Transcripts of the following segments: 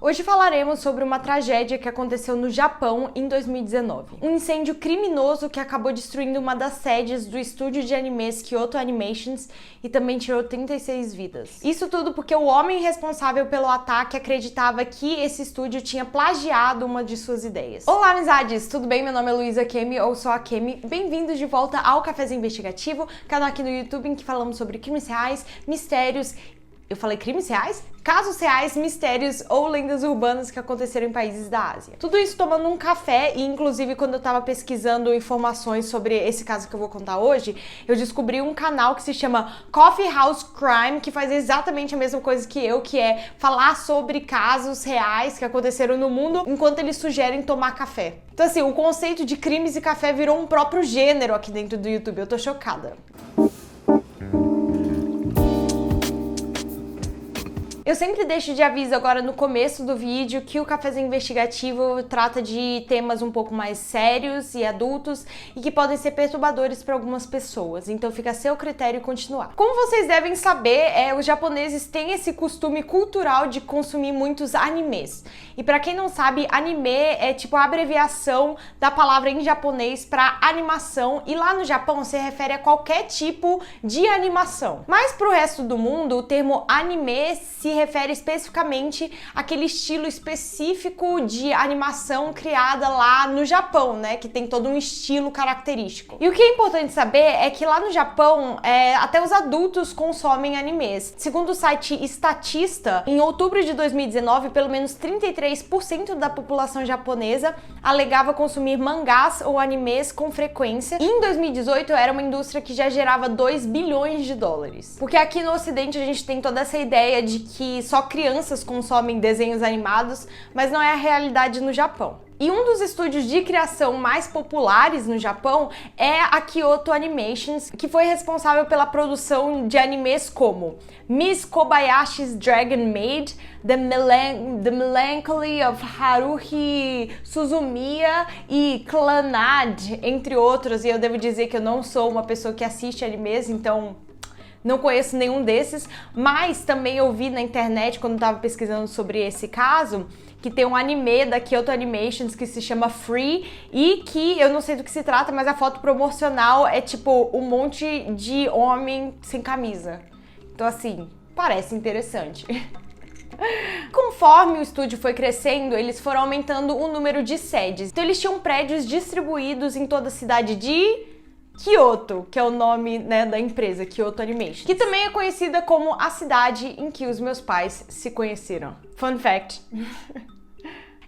Hoje falaremos sobre uma tragédia que aconteceu no Japão em 2019. Um incêndio criminoso que acabou destruindo uma das sedes do estúdio de animes Kyoto Animations e também tirou 36 vidas. Isso tudo porque o homem responsável pelo ataque acreditava que esse estúdio tinha plagiado uma de suas ideias. Olá, amizades! Tudo bem? Meu nome é Luísa Kemi, ou sou a Kemi. Bem-vindos de volta ao Cafézinho Investigativo, canal aqui no YouTube em que falamos sobre crimes reais, mistérios. Eu falei crimes reais? Casos reais, mistérios ou lendas urbanas que aconteceram em países da Ásia. Tudo isso tomando um café e, inclusive, quando eu tava pesquisando informações sobre esse caso que eu vou contar hoje, eu descobri um canal que se chama Coffee House Crime, que faz exatamente a mesma coisa que eu, que é falar sobre casos reais que aconteceram no mundo enquanto eles sugerem tomar café. Então, assim, o conceito de crimes e café virou um próprio gênero aqui dentro do YouTube. Eu tô chocada. Eu sempre deixo de aviso agora no começo do vídeo que o Cafézinho Investigativo trata de temas um pouco mais sérios e adultos e que podem ser perturbadores para algumas pessoas, então fica a seu critério continuar. Como vocês devem saber, os japoneses têm esse costume cultural de consumir muitos animes. E para quem não sabe, anime é tipo a abreviação da palavra em japonês para animação, e lá no Japão se refere a qualquer tipo de animação. Mas pro resto do mundo, o termo anime se refere especificamente àquele estilo específico de animação criada lá no Japão, né? Que tem todo um estilo característico. E o que é importante saber é que lá no Japão, até os adultos consomem animes. Segundo o site Statista, em outubro de 2019, pelo menos 33% da população japonesa alegava consumir mangás ou animes com frequência. E em 2018 era uma indústria que já gerava 2 bilhões de dólares. Porque aqui no Ocidente a gente tem toda essa ideia de que só crianças consomem desenhos animados, mas não é a realidade no Japão. E um dos estúdios de criação mais populares no Japão é a Kyoto Animations, que foi responsável pela produção de animes como Miss Kobayashi's Dragon Maid, The Melancholy of Haruhi Suzumiya e Clannad, entre outros. E eu devo dizer que eu não sou uma pessoa que assiste animes, então não conheço nenhum desses, mas também eu vi na internet, quando estava pesquisando sobre esse caso, que tem um anime da Kyoto Animations que se chama Free e que eu não sei do que se trata, mas a foto promocional é tipo um monte de homem sem camisa. Então assim, parece interessante. Conforme o estúdio foi crescendo, eles foram aumentando o número de sedes. Então eles tinham prédios distribuídos em toda a cidade de Kyoto, que é o nome, né, da empresa, Kyoto Animation, que também é conhecida como a cidade em que os meus pais se conheceram. Fun fact.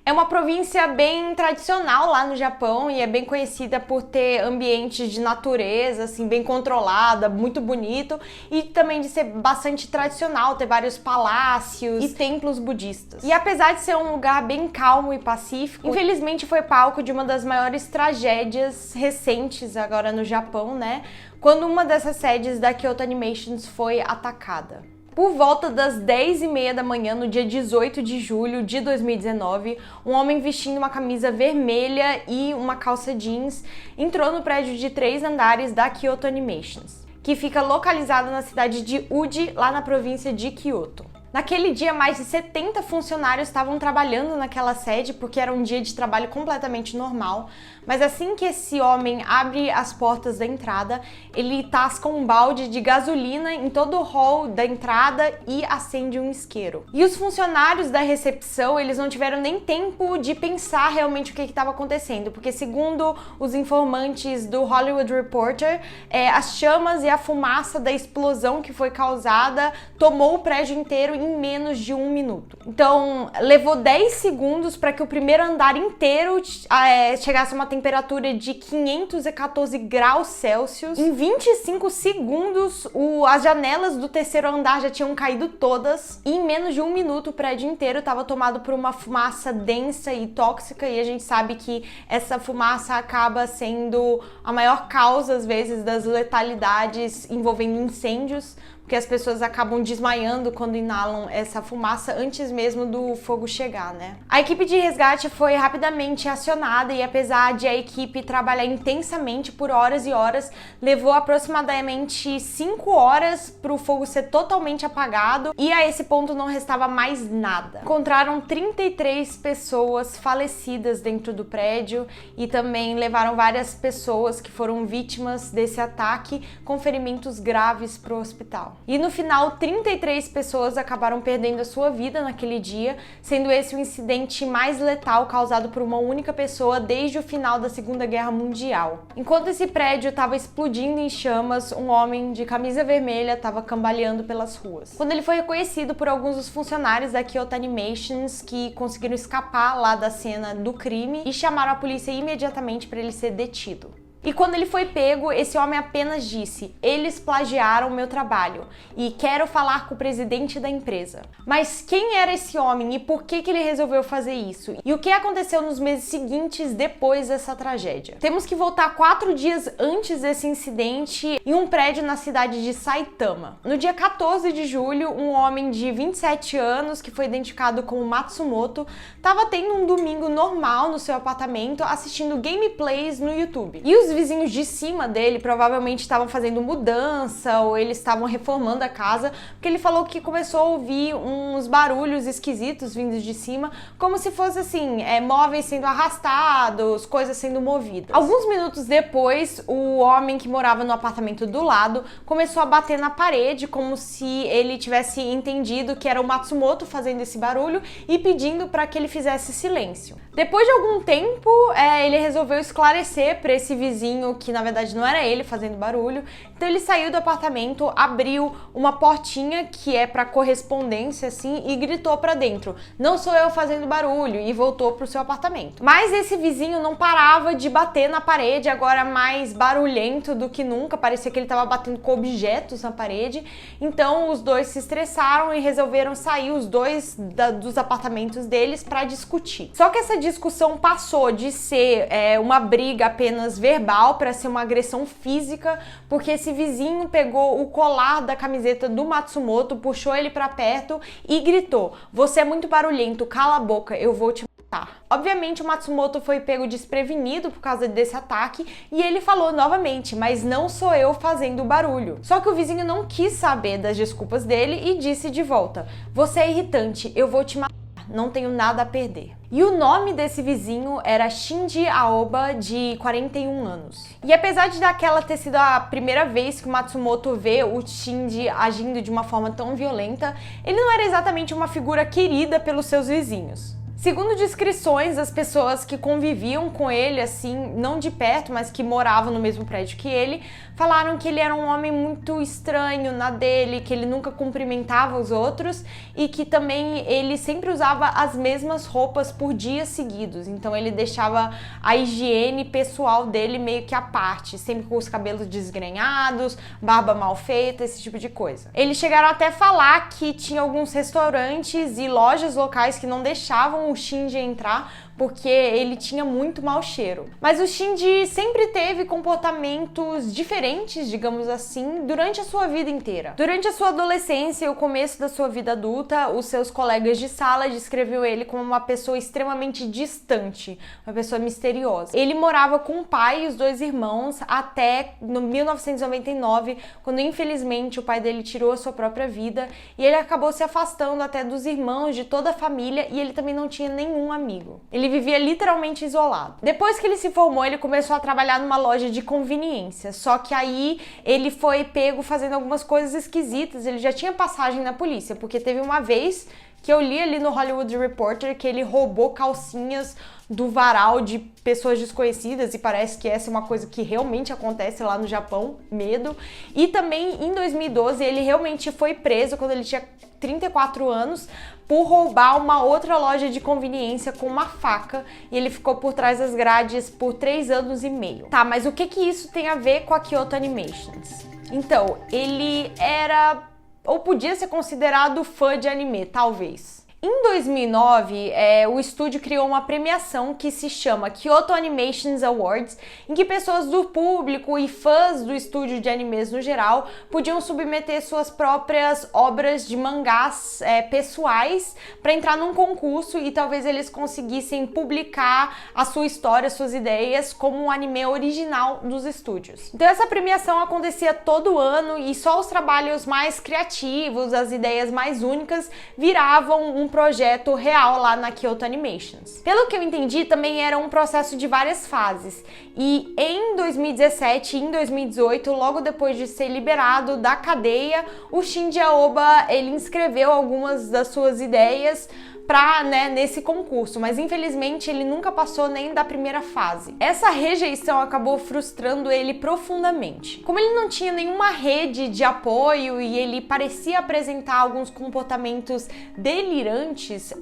É uma província bem tradicional lá no Japão e é bem conhecida por ter ambientes de natureza, assim, bem controlada, muito bonito, e também de ser bastante tradicional, ter vários palácios e templos budistas. E apesar de ser um lugar bem calmo e pacífico, infelizmente foi palco de uma das maiores tragédias recentes agora no Japão, né? Quando uma dessas sedes da Kyoto Animations foi atacada. Por volta das 10h30 da manhã, no dia 18 de julho de 2019, um homem vestindo uma camisa vermelha e uma calça jeans entrou no prédio de 3 andares da Kyoto Animations, que fica localizada na cidade de Uji, lá na província de Kyoto. Naquele dia, mais de 70 funcionários estavam trabalhando naquela sede porque era um dia de trabalho completamente normal, mas assim que esse homem abre as portas da entrada, ele tasca um balde de gasolina em todo o hall da entrada e acende um isqueiro. E os funcionários da recepção, eles não tiveram nem tempo de pensar realmente o que estava acontecendo, porque segundo os informantes do Hollywood Reporter, as chamas e a fumaça da explosão que foi causada tomou o prédio inteiro em menos de 1 minuto. Então, levou 10 segundos para que o primeiro andar inteiro chegasse a uma temperatura de 514 graus Celsius. Em 25 segundos, as janelas do terceiro andar já tinham caído todas. E em menos de 1 minuto, o prédio inteiro estava tomado por uma fumaça densa e tóxica. E a gente sabe que essa fumaça acaba sendo a maior causa, às vezes, das letalidades envolvendo incêndios, porque as pessoas acabam desmaiando quando inalam essa fumaça antes mesmo do fogo chegar, né? A equipe de resgate foi rapidamente acionada e apesar de a equipe trabalhar intensamente por horas e horas, levou aproximadamente 5 horas para o fogo ser totalmente apagado e a esse ponto não restava mais nada. Encontraram 33 pessoas falecidas dentro do prédio e também levaram várias pessoas que foram vítimas desse ataque com ferimentos graves para o hospital. E no final, 33 pessoas acabaram perdendo a sua vida naquele dia, sendo esse o incidente mais letal causado por uma única pessoa desde o final da Segunda Guerra Mundial. Enquanto esse prédio estava explodindo em chamas, um homem de camisa vermelha estava cambaleando pelas ruas. Quando ele foi reconhecido por alguns dos funcionários da Kyoto Animations que conseguiram escapar lá da cena do crime e chamaram a polícia imediatamente para ele ser detido. E quando ele foi pego, esse homem apenas disse: eles plagiaram meu trabalho e quero falar com o presidente da empresa. Mas quem era esse homem e por que ele resolveu fazer isso? E o que aconteceu nos meses seguintes depois dessa tragédia? Temos que voltar 4 dias antes desse incidente em um prédio na cidade de Saitama. No dia 14 de julho, um homem de 27 anos, que foi identificado como Matsumoto, estava tendo um domingo normal no seu apartamento assistindo gameplays no YouTube. E os vizinhos de cima dele provavelmente estavam fazendo mudança ou eles estavam reformando a casa, porque ele falou que começou a ouvir uns barulhos esquisitos vindos de cima, como se fosse assim, móveis sendo arrastados, coisas sendo movidas. Alguns minutos depois, o homem que morava no apartamento do lado começou a bater na parede, como se ele tivesse entendido que era o Matsumoto fazendo esse barulho e pedindo para que ele fizesse silêncio. Depois de algum tempo, ele resolveu esclarecer para esse vizinho que na verdade não era ele fazendo barulho. Então ele saiu do apartamento, abriu uma portinha que é para correspondência assim e gritou para dentro: "Não sou eu fazendo barulho", e voltou pro seu apartamento. Mas esse vizinho não parava de bater na parede, agora mais barulhento do que nunca, parecia que ele estava batendo com objetos na parede. Então os dois se estressaram e resolveram sair os dois dos apartamentos deles para discutir. Só que essa discussão passou de ser uma briga apenas verbal para ser uma agressão física, porque esse vizinho pegou o colar da camiseta do Matsumoto, puxou ele para perto e gritou: "Você é muito barulhento, cala a boca, eu vou te matar". Obviamente o Matsumoto foi pego desprevenido por causa desse ataque e ele falou novamente: "Mas não sou eu fazendo barulho". Só que o vizinho não quis saber das desculpas dele e disse de volta: "Você é irritante, eu vou te matar, não tenho nada a perder". E o nome desse vizinho era Shinji Aoba, de 41 anos. E apesar de daquela ter sido a primeira vez que o Matsumoto vê o Shinji agindo de uma forma tão violenta, ele não era exatamente uma figura querida pelos seus vizinhos. Segundo descrições das pessoas que conviviam com ele, assim, não de perto, mas que moravam no mesmo prédio que ele, falaram que ele era um homem muito estranho na dele, que ele nunca cumprimentava os outros e que também ele sempre usava as mesmas roupas por dias seguidos. Então ele deixava a higiene pessoal dele meio que à parte, sempre com os cabelos desgrenhados, barba mal feita, esse tipo de coisa. Eles chegaram até a falar que tinha alguns restaurantes e lojas locais que não deixavam o Shinji entrar porque ele tinha muito mau cheiro. Mas o Shinji sempre teve comportamentos diferentes, digamos assim, durante a sua vida inteira. Durante a sua adolescência e o começo da sua vida adulta, os seus colegas de sala descreviam ele como uma pessoa extremamente distante, uma pessoa misteriosa. Ele morava com o pai e os 2 irmãos até no 1999, quando infelizmente o pai dele tirou a sua própria vida e ele acabou se afastando até dos irmãos, de toda a família, e ele também não tinha nenhum amigo. Ele vivia literalmente isolado. Depois que ele se formou, ele começou a trabalhar numa loja de conveniência, só que aí ele foi pego fazendo algumas coisas esquisitas. Ele já tinha passagem na polícia, porque teve uma vez que eu li ali no Hollywood Reporter que ele roubou calcinhas do varal de pessoas desconhecidas, e parece que essa é uma coisa que realmente acontece lá no Japão, medo. E também em 2012 ele realmente foi preso quando ele tinha 34 anos por roubar uma outra loja de conveniência com uma faca, e ele ficou por trás das grades por 3 anos e meio. Tá, mas o que isso tem a ver com a Kyoto Animations? Então, ele era ou podia ser considerado fã de anime, talvez. Em 2009, o estúdio criou uma premiação que se chama Kyoto Animations Awards, em que pessoas do público e fãs do estúdio de animes no geral podiam submeter suas próprias obras de mangás pessoais para entrar num concurso e talvez eles conseguissem publicar a sua história, suas ideias como um anime original dos estúdios. Então essa premiação acontecia todo ano e só os trabalhos mais criativos, as ideias mais únicas viravam um projeto real lá na Kyoto Animations. Pelo que eu entendi, também era um processo de várias fases. E em 2017 e em 2018, logo depois de ser liberado da cadeia, o Shinji Aoba, ele inscreveu algumas das suas ideias nesse concurso, mas infelizmente ele nunca passou nem da primeira fase. Essa rejeição acabou frustrando ele profundamente. Como ele não tinha nenhuma rede de apoio e ele parecia apresentar alguns comportamentos delirantes,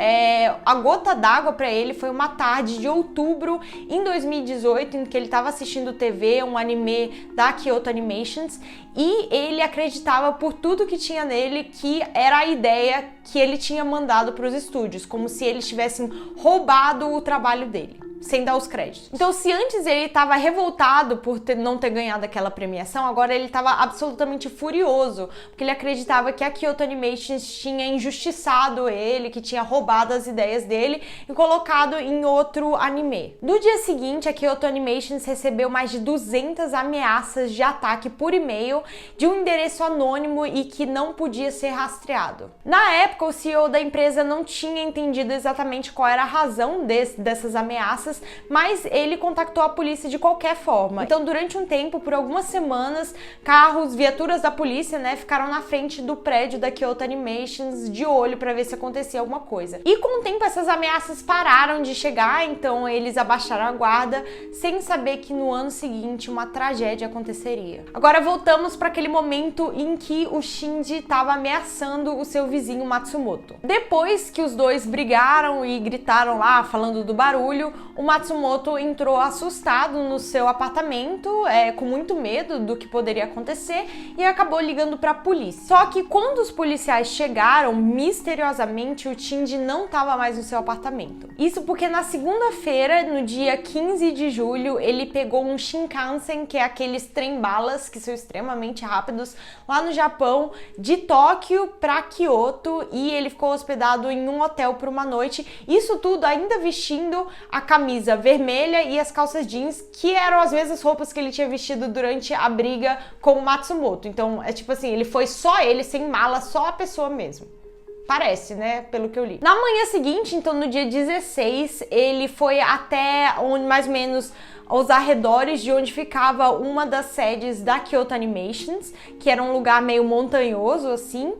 a gota d'água para ele foi uma tarde de outubro em 2018, em que ele estava assistindo TV, um anime da Kyoto Animations, e ele acreditava por tudo que tinha nele que era a ideia que ele tinha mandado para os estúdios, como se eles tivessem roubado o trabalho dele, sem dar os créditos. Então, se antes ele estava revoltado por não ter ganhado aquela premiação, agora ele estava absolutamente furioso, porque ele acreditava que a Kyoto Animations tinha injustiçado ele, que tinha roubado as ideias dele e colocado em outro anime. No dia seguinte, a Kyoto Animations recebeu mais de 200 ameaças de ataque por e-mail de um endereço anônimo e que não podia ser rastreado. Na época, o CEO da empresa não tinha entendido exatamente qual era a razão dessas ameaças, mas ele contactou a polícia de qualquer forma. Então, durante um tempo, por algumas semanas, viaturas da polícia, ficaram na frente do prédio da Kyoto Animations de olho para ver se acontecia alguma coisa. E com o tempo, essas ameaças pararam de chegar, então eles abaixaram a guarda, sem saber que no ano seguinte uma tragédia aconteceria. Agora voltamos para aquele momento em que o Shinji estava ameaçando o seu vizinho Matsumoto. Depois que os dois brigaram e gritaram lá, falando do barulho, o Matsumoto entrou assustado no seu apartamento, com muito medo do que poderia acontecer, e acabou ligando para a polícia. Só que quando os policiais chegaram, misteriosamente o Shinji não estava mais no seu apartamento. Isso porque na segunda-feira, no dia 15 de julho, ele pegou um Shinkansen, que é aqueles trem-balas que são extremamente rápidos, lá no Japão, de Tóquio para Kyoto, e ele ficou hospedado em um hotel por uma noite. Isso tudo ainda vestindo a camisa vermelha e as calças jeans, que eram as mesmas roupas que ele tinha vestido durante a briga com o Matsumoto. Então, tipo assim, ele foi só ele, sem mala, só a pessoa mesmo. Parece, pelo que eu li. Na manhã seguinte, então no dia 16, ele foi até mais ou menos aos arredores de onde ficava uma das sedes da Kyoto Animations, que era um lugar meio montanhoso, assim.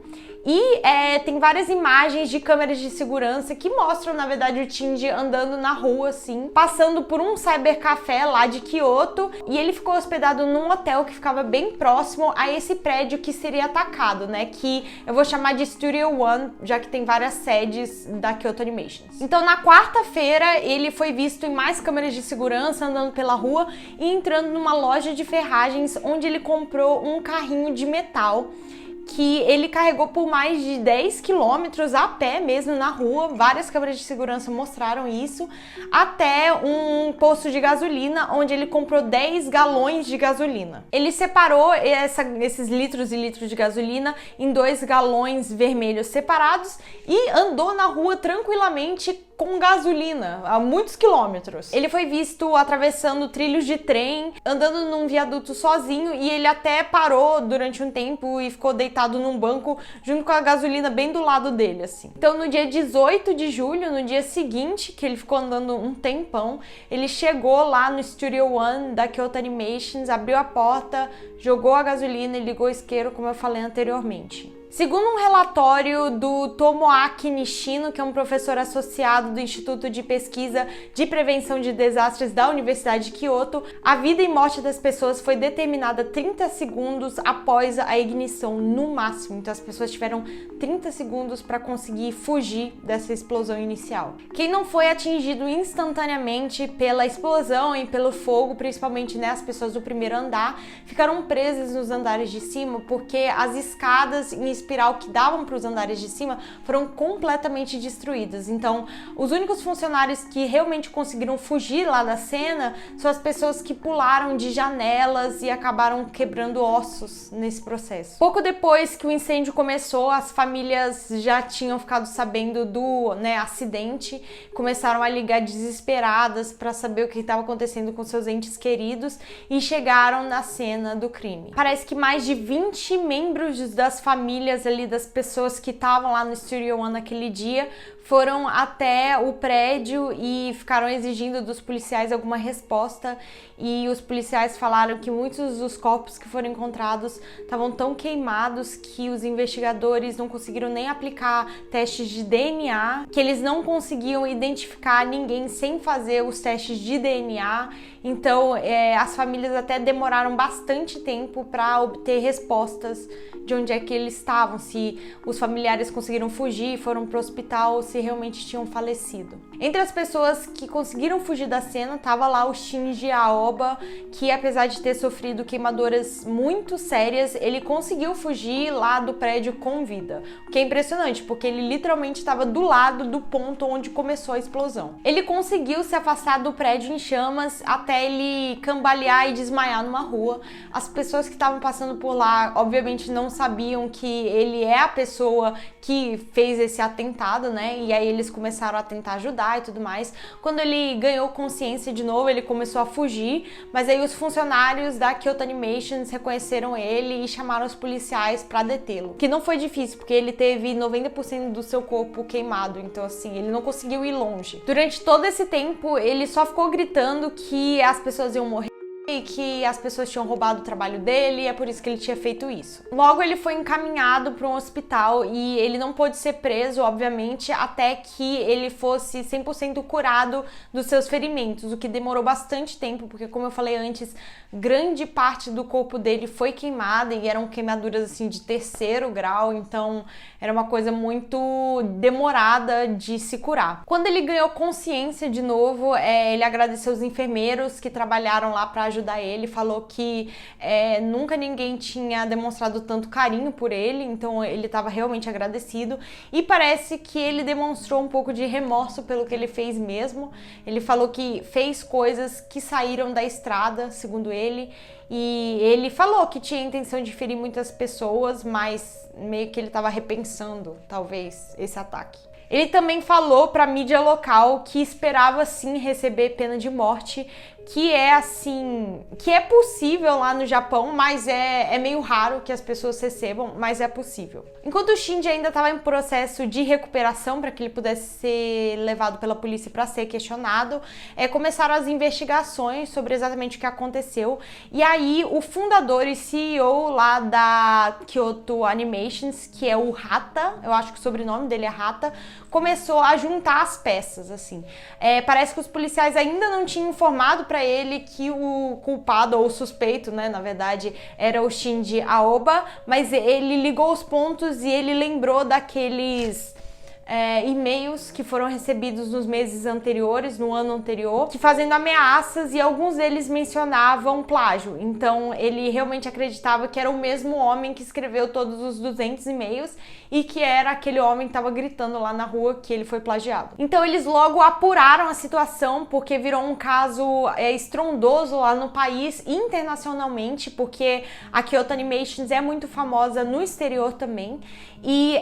E tem várias imagens de câmeras de segurança que mostram, na verdade, o Shinji andando na rua, assim, passando por um cybercafé lá de Kyoto, e ele ficou hospedado num hotel que ficava bem próximo a esse prédio que seria atacado, que eu vou chamar de Studio One, já que tem várias sedes da Kyoto Animations. Então, na quarta-feira, ele foi visto em mais câmeras de segurança, andando pela rua e entrando numa loja de ferragens, onde ele comprou um carrinho de metal que ele carregou por mais de 10 quilômetros a pé mesmo na rua, várias câmeras de segurança mostraram isso, até um posto de gasolina, onde ele comprou 10 galões de gasolina. Ele separou esses litros e litros de gasolina em 2 galões vermelhos separados e andou na rua tranquilamente com gasolina, a muitos quilômetros. Ele foi visto atravessando trilhos de trem, andando num viaduto sozinho, e ele até parou durante um tempo e ficou deitado num banco junto com a gasolina bem do lado dele, assim. Então, no dia 18 de julho, no dia seguinte, que ele ficou andando um tempão, ele chegou lá no Studio One da Kyoto Animations, abriu a porta, jogou a gasolina e ligou o isqueiro, como eu falei anteriormente. Segundo um relatório do Tomoaki Nishino, que é um professor associado do Instituto de Pesquisa de Prevenção de Desastres da Universidade de Kyoto, a vida e morte das pessoas foi determinada 30 segundos após a ignição, no máximo. Então as pessoas tiveram 30 segundos para conseguir fugir dessa explosão inicial. Quem não foi atingido instantaneamente pela explosão e pelo fogo, principalmente as pessoas do primeiro andar, ficaram presas nos andares de cima porque as escadas em espiral que davam para os andares de cima foram completamente destruídas. Então, os únicos funcionários que realmente conseguiram fugir lá da cena são as pessoas que pularam de janelas e acabaram quebrando ossos nesse processo. Pouco depois que o incêndio começou, as famílias já tinham ficado sabendo do acidente, começaram a ligar desesperadas para saber o que estava acontecendo com seus entes queridos e chegaram na cena do crime. Parece que mais de 20 membros das famílias ali, das pessoas que estavam lá no Studio One naquele dia, foram até o prédio e ficaram exigindo dos policiais alguma resposta, e os policiais falaram que muitos dos corpos que foram encontrados estavam tão queimados que os investigadores não conseguiram nem aplicar testes de DNA, que eles não conseguiam identificar ninguém sem fazer os testes de DNA. Então, as famílias até demoraram bastante tempo para obter respostas de onde é que eles estavam, se os familiares conseguiram fugir, foram para o hospital ou se realmente tinham falecido. Entre as pessoas que conseguiram fugir da cena, estava lá o Shinji Aoba, que apesar de ter sofrido queimaduras muito sérias, ele conseguiu fugir lá do prédio com vida. O que é impressionante, porque ele literalmente estava do lado do ponto onde começou a explosão. Ele conseguiu se afastar do prédio em chamas até ele cambalear e desmaiar numa rua. As pessoas que estavam passando por lá, obviamente, não sabiam que ele é a pessoa que fez esse atentado, né? E aí eles começaram a tentar ajudar e tudo mais. Quando ele ganhou consciência de novo, ele começou a fugir, mas aí os funcionários da Kyoto Animations reconheceram ele e chamaram os policiais para detê-lo. Que não foi difícil, porque ele teve 90% do seu corpo queimado, então assim, ele não conseguiu ir longe. Durante todo esse tempo, ele só ficou gritando que as pessoas iam morrer e que as pessoas tinham roubado o trabalho dele, e é por isso que ele tinha feito isso. Logo, ele foi encaminhado para um hospital e ele não pôde ser preso, obviamente, até que ele fosse 100% curado dos seus ferimentos, o que demorou bastante tempo, porque, como eu falei antes, grande parte do corpo dele foi queimada e eram queimaduras assim de 3º grau, então era uma coisa muito demorada de se curar. Quando ele ganhou consciência de novo, ele agradeceu os enfermeiros que trabalharam lá para ajudar ele, falou que nunca ninguém tinha demonstrado tanto carinho por ele, então ele estava realmente agradecido, e parece que ele demonstrou um pouco de remorso pelo que ele fez mesmo. Ele falou que fez coisas que saíram da estrada, segundo ele, e ele falou que tinha a intenção de ferir muitas pessoas, mas meio que ele estava repensando, talvez, esse ataque. Ele também falou para a mídia local que esperava sim receber pena de morte, que é possível lá no Japão, mas é meio raro que as pessoas recebam, mas é possível. Enquanto o Shinji ainda estava em processo de recuperação para que ele pudesse ser levado pela polícia para ser questionado, começaram as investigações sobre exatamente o que aconteceu, e aí o fundador e CEO lá da Kyoto Animations, que é o Hata, eu acho que o sobrenome dele é Hata, começou a juntar as peças, assim. Parece que os policiais ainda não tinham informado para ele que o culpado, ou o suspeito, né, na verdade, era o Shinji Aoba, mas ele ligou os pontos e ele lembrou daqueles e-mails que foram recebidos nos meses anteriores, no ano anterior, que fazendo ameaças, e alguns deles mencionavam plágio. Então ele realmente acreditava que era o mesmo homem que escreveu todos os 200 e-mails e que era aquele homem que estava gritando lá na rua que ele foi plagiado. Então eles logo apuraram a situação, porque virou um caso estrondoso lá no país e internacionalmente, porque a Kyoto Animations é muito famosa no exterior também, e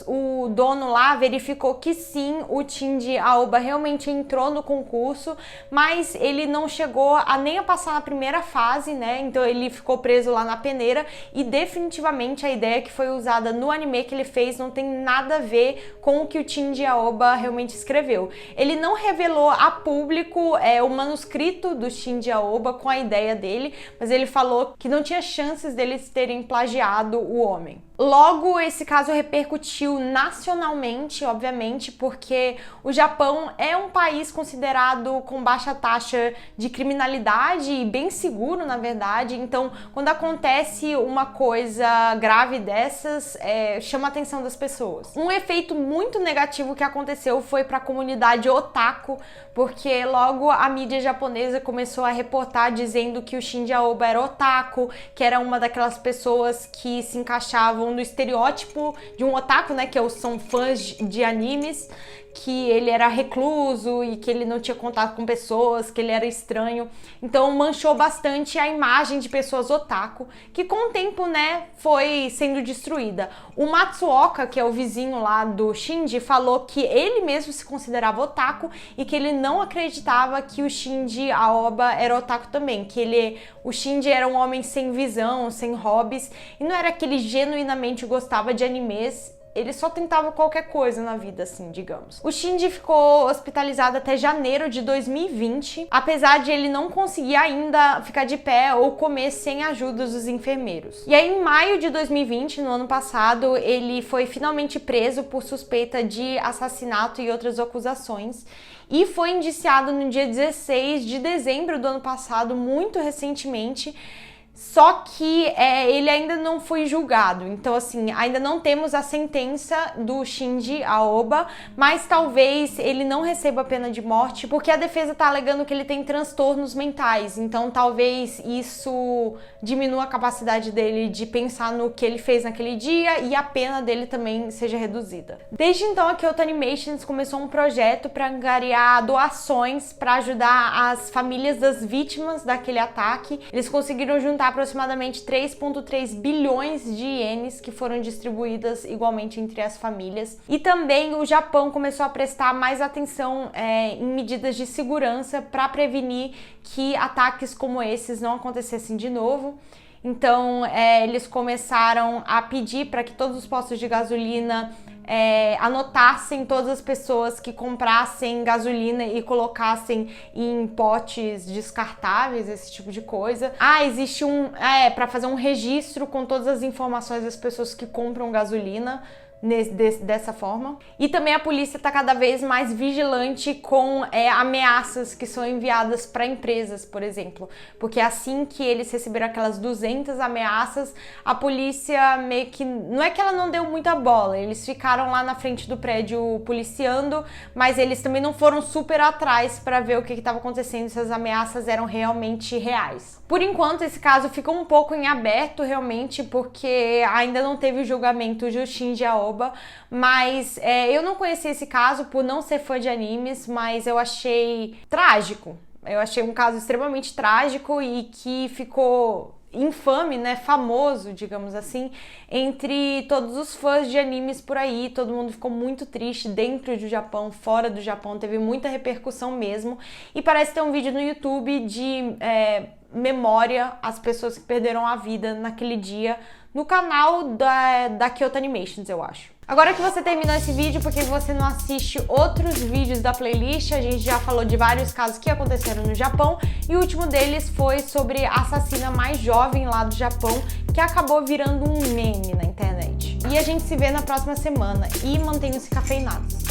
o dono lá verificou que sim, o Shinji Aoba realmente entrou no concurso, mas ele não chegou nem a passar na primeira fase, né? Então ele ficou preso lá na peneira, e definitivamente a ideia que foi usada no anime que ele fez não tem nada a ver com o que o Shinji Aoba realmente escreveu. Ele não revelou a público o manuscrito do Shinji Aoba com a ideia dele, mas ele falou que não tinha chances deles terem plagiado o homem. Logo, esse caso repercutiu nacionalmente, obviamente, porque o Japão é um país considerado com baixa taxa de criminalidade e bem seguro, na verdade. Então, quando acontece uma coisa grave dessas, chama a atenção das pessoas. Um efeito muito negativo que aconteceu foi para a comunidade otaku, porque logo a mídia japonesa começou a reportar dizendo que o Shinji Aoba era otaku, que era uma daquelas pessoas que se encaixavam falando do estereótipo de um otaku, né, que são fãs de animes, que ele era recluso e que ele não tinha contato com pessoas, que ele era estranho. Então manchou bastante a imagem de pessoas otaku, que com o tempo, né, foi sendo destruída. O Matsuoka, que é o vizinho lá do Shinji, falou que ele mesmo se considerava otaku e que ele não acreditava que o Shinji Aoba era otaku também, que o Shinji era um homem sem visão, sem hobbies, e não era que ele genuinamente gostava de animes. Ele só tentava qualquer coisa na vida, assim, digamos. O Shinji ficou hospitalizado até janeiro de 2020, apesar de ele não conseguir ainda ficar de pé ou comer sem a ajuda dos enfermeiros. E aí, em maio de 2020, no ano passado, ele foi finalmente preso por suspeita de assassinato e outras acusações. E foi indiciado no dia 16 de dezembro do ano passado, muito recentemente. Só que ele ainda não foi julgado, então assim, ainda não temos a sentença do Shinji Aoba, mas talvez ele não receba a pena de morte, porque a defesa tá alegando que ele tem transtornos mentais, então talvez isso diminua a capacidade dele de pensar no que ele fez naquele dia e a pena dele também seja reduzida. Desde então, a Kyoto Animations começou um projeto para angariar doações para ajudar as famílias das vítimas daquele ataque. Eles conseguiram juntar aproximadamente 3,3 bilhões de ienes que foram distribuídas igualmente entre as famílias. E também o Japão começou a prestar mais atenção em medidas de segurança para prevenir que ataques como esses não acontecessem de novo. Então, eles começaram a pedir para que todos os postos de gasolina anotassem todas as pessoas que comprassem gasolina e colocassem em potes descartáveis, esse tipo de coisa. Existe para fazer um registro com todas as informações das pessoas que compram gasolina dessa forma. E também a polícia está cada vez mais vigilante com ameaças que são enviadas para empresas, por exemplo, porque assim que eles receberam aquelas 200 ameaças, a polícia meio que, não é que ela não deu muita bola, eles ficaram lá na frente do prédio policiando, mas eles também não foram super atrás para ver o que estava acontecendo, se as ameaças eram realmente reais. Por enquanto, esse caso fica um pouco em aberto, realmente, porque ainda não teve o julgamento do Shinji Aoba, mas eu não conheci esse caso por não ser fã de animes, mas eu achei trágico. Eu achei um caso extremamente trágico e que ficou infame, né, famoso, digamos assim, entre todos os fãs de animes por aí. Todo mundo ficou muito triste dentro do Japão, fora do Japão, teve muita repercussão mesmo. E parece ter um vídeo no YouTube de memória às pessoas que perderam a vida naquele dia no canal da Kyoto Animations, eu acho. Agora que você terminou esse vídeo, por que você não assiste outros vídeos da playlist? A gente já falou de vários casos que aconteceram no Japão e o último deles foi sobre a assassina mais jovem lá do Japão, que acabou virando um meme na internet. E a gente se vê na próxima semana e mantenham-se cafeinados.